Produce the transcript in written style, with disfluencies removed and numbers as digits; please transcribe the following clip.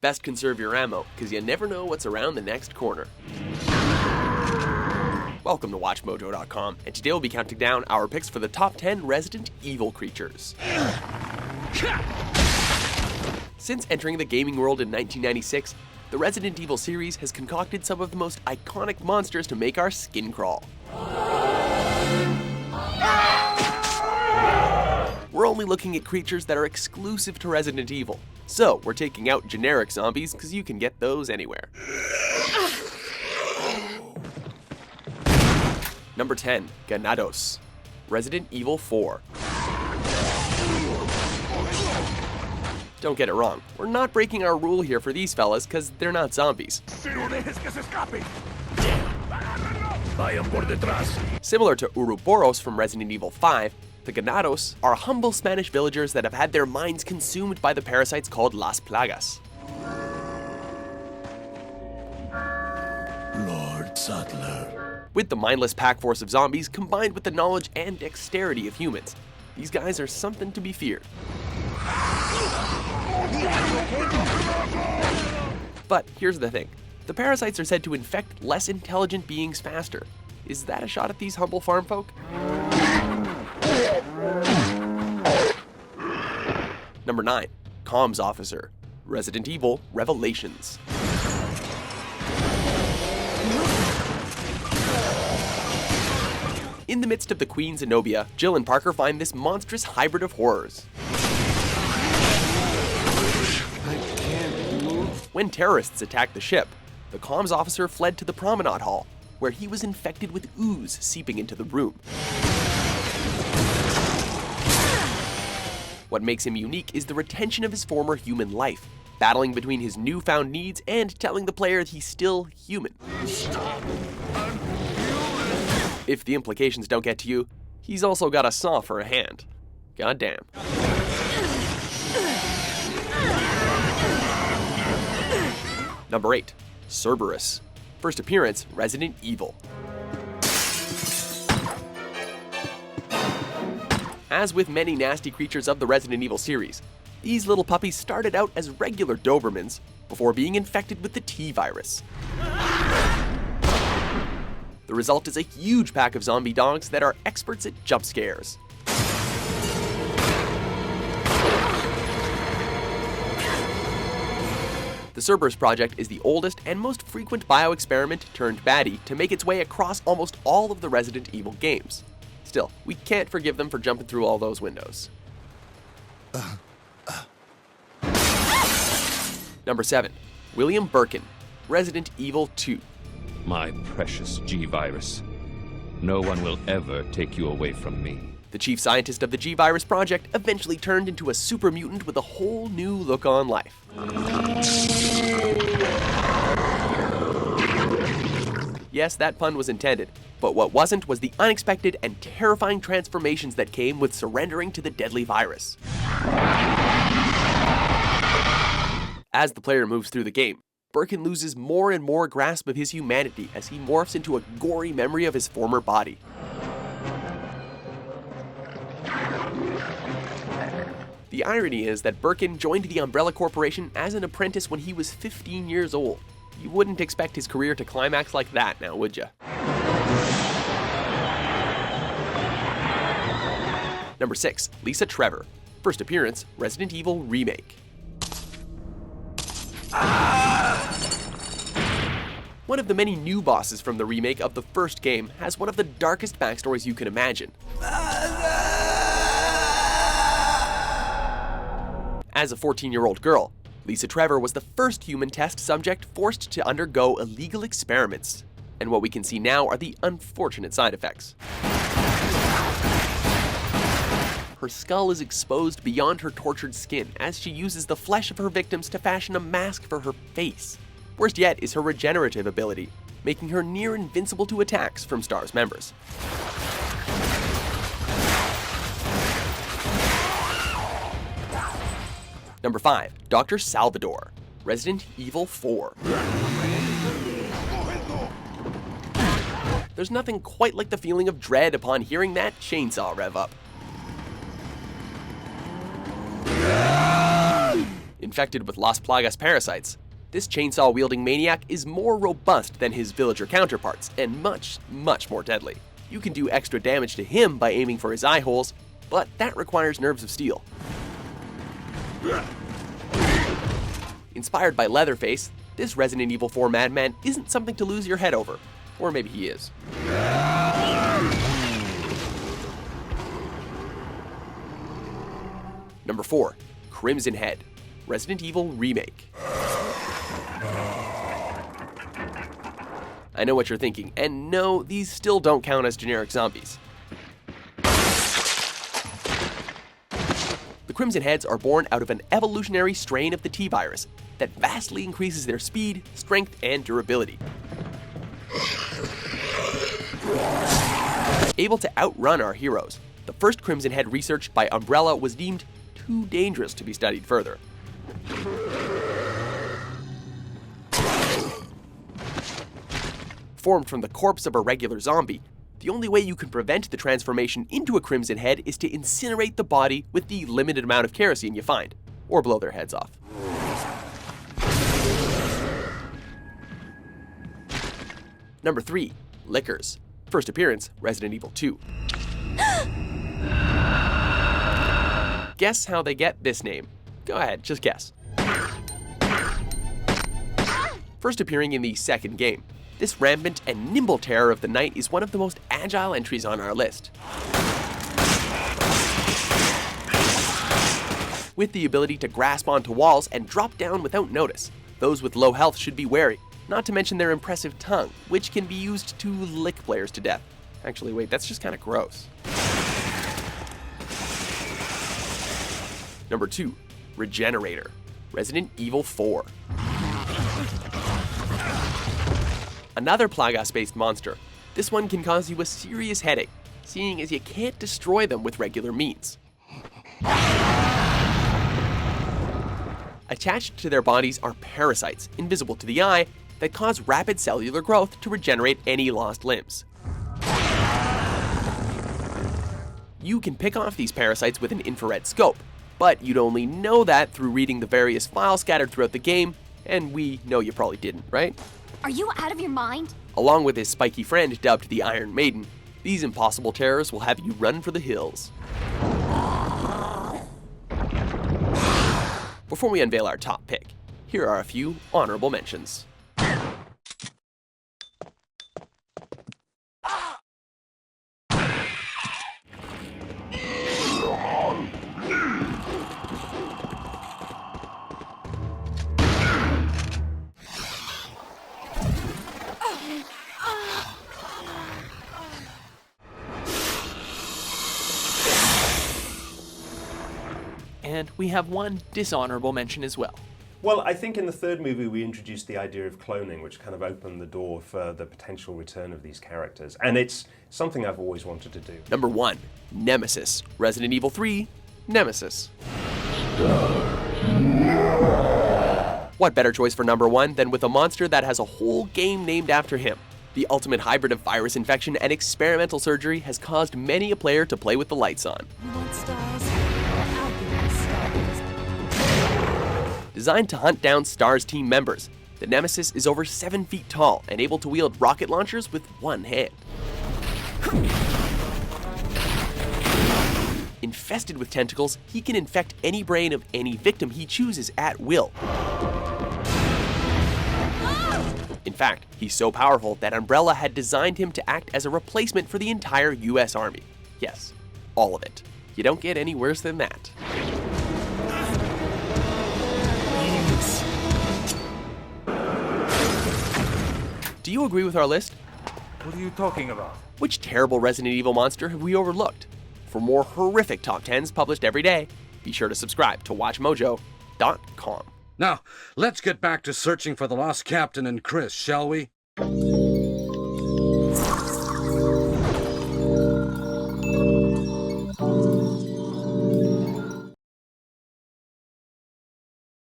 best conserve your ammo, because you never know what's around the next corner. Welcome to WatchMojo.com, and today we'll be counting down our picks for the top 10 Resident Evil creatures. Since entering the gaming world in 1996, the Resident Evil series has concocted some of the most iconic monsters to make our skin crawl. We're only looking at creatures that are exclusive to Resident Evil, so we're taking out generic zombies because you can get those anywhere. Number 10, Garrador, Resident Evil 4. Don't get it wrong, we're not breaking our rule here for these fellas because they're not zombies. Similar to Ouroboros from Resident Evil 5, the Garradoros are humble Spanish villagers that have had their minds consumed by the parasites called Las Plagas. Lord Sutler. With the mindless pack force of zombies combined with the knowledge and dexterity of humans, these guys are something to be feared. But here's the thing, the parasites are said to infect less intelligent beings faster. Is that a shot at these humble farm folk? Number 9, Comms Officer, Resident Evil Revelations. In the midst of the Queen Zenobia, Jill and Parker find this monstrous hybrid of horrors. When terrorists attacked the ship, the comms officer fled to the promenade hall, where he was infected with ooze seeping into the room. What makes him unique is the retention of his former human life, battling between his newfound needs and telling the player he's still human. If the implications don't get to you, he's also got a saw for a hand. Goddamn. Number 8, Cerberus. First appearance, Resident Evil. As with many nasty creatures of the Resident Evil series, these little puppies started out as regular Dobermans before being infected with the T-virus. The result is a huge pack of zombie dogs that are experts at jump scares. The Cerberus project is the oldest and most frequent bioexperiment turned baddie to make its way across almost all of the Resident Evil games. Still, we can't forgive them for jumping through all those windows. Number 7, William Birkin, Resident Evil 2. My precious G-Virus. No one will ever take you away from me. The chief scientist of the G-Virus project eventually turned into a super mutant with a whole new look on life. Yes, that pun was intended, but what wasn't was the unexpected and terrifying transformations that came with surrendering to the deadly virus. As the player moves through the game, Birkin loses more and more grasp of his humanity as he morphs into a gory memory of his former body. The irony is that Birkin joined the Umbrella Corporation as an apprentice when he was 15 years old. You wouldn't expect his career to climax like that now, would ya? Number 6, Lisa Trevor. First appearance, Resident Evil Remake. One of the many new bosses from the remake of the first game has one of the darkest backstories you can imagine. As a 14-year-old girl, Lisa Trevor was the first human test subject forced to undergo illegal experiments. And what we can see now are the unfortunate side effects. Her skull is exposed beyond her tortured skin as she uses the flesh of her victims to fashion a mask for her face. Worst yet is her regenerative ability, making her near invincible to attacks from STAR's members. Number 5, Dr. Salvador, Resident Evil 4. There's nothing quite like the feeling of dread upon hearing that chainsaw rev up. Infected with Las Plagas parasites, this chainsaw-wielding maniac is more robust than his villager counterparts, and much, much more deadly. You can do extra damage to him by aiming for his eye holes, but that requires nerves of steel. Inspired by Leatherface, this Resident Evil 4 madman isn't something to lose your head over. Or maybe he is. Number 4. Crimson Head, Resident Evil Remake. I know what you're thinking, and no, these still don't count as generic zombies. The Crimson Heads are born out of an evolutionary strain of the T-virus that vastly increases their speed, strength, and durability. Able to outrun our heroes, the first Crimson Head researched by Umbrella was deemed too dangerous to be studied further. Formed from the corpse of a regular zombie, the only way you can prevent the transformation into a Crimson Head is to incinerate the body with the limited amount of kerosene you find, or blow their heads off. Number 3. Lickers. First appearance, Resident Evil 2. Guess how they get this name? Go ahead, just guess. First appearing in the second game, this rampant and nimble terror of the night is one of the most agile entries on our list. With the ability to grasp onto walls and drop down without notice, those with low health should be wary, not to mention their impressive tongue, which can be used to lick players to death. Actually, wait, that's just kind of gross. Number 2. Regenerator, Resident Evil 4. Another Plagas-based monster. This one can cause you a serious headache, seeing as you can't destroy them with regular means. Attached to their bodies are parasites, invisible to the eye, that cause rapid cellular growth to regenerate any lost limbs. You can pick off these parasites with an infrared scope, but you'd only know that through reading the various files scattered throughout the game, and we know you probably didn't, right? Are you out of your mind? Along with his spiky friend dubbed the Iron Maiden, these impossible terrors will have you run for the hills. Before we unveil our top pick, here are a few honorable mentions. And we have one dishonorable mention as well. Well, I think in the third movie we introduced the idea of cloning, which kind of opened the door for the potential return of these characters. And it's something I've always wanted to do. Number 1. Nemesis, Resident Evil 3, Nemesis. What better choice for number 1 than with a monster that has a whole game named after him? The ultimate hybrid of virus infection and experimental surgery has caused many a player to play with the lights on. You want stars? Designed to hunt down STARS team members, the Nemesis is over 7 feet tall and able to wield rocket launchers with one hand. Infested with tentacles, he can infect any brain of any victim he chooses at will. In fact, he's so powerful that Umbrella had designed him to act as a replacement for the entire US Army. Yes, all of it. You don't get any worse than that. Do you agree with our list? What are you talking about? Which terrible Resident Evil monster have we overlooked? For more horrific top 10s published every day, be sure to subscribe to WatchMojo.com. Now, let's get back to searching for the lost captain and Chris, shall we?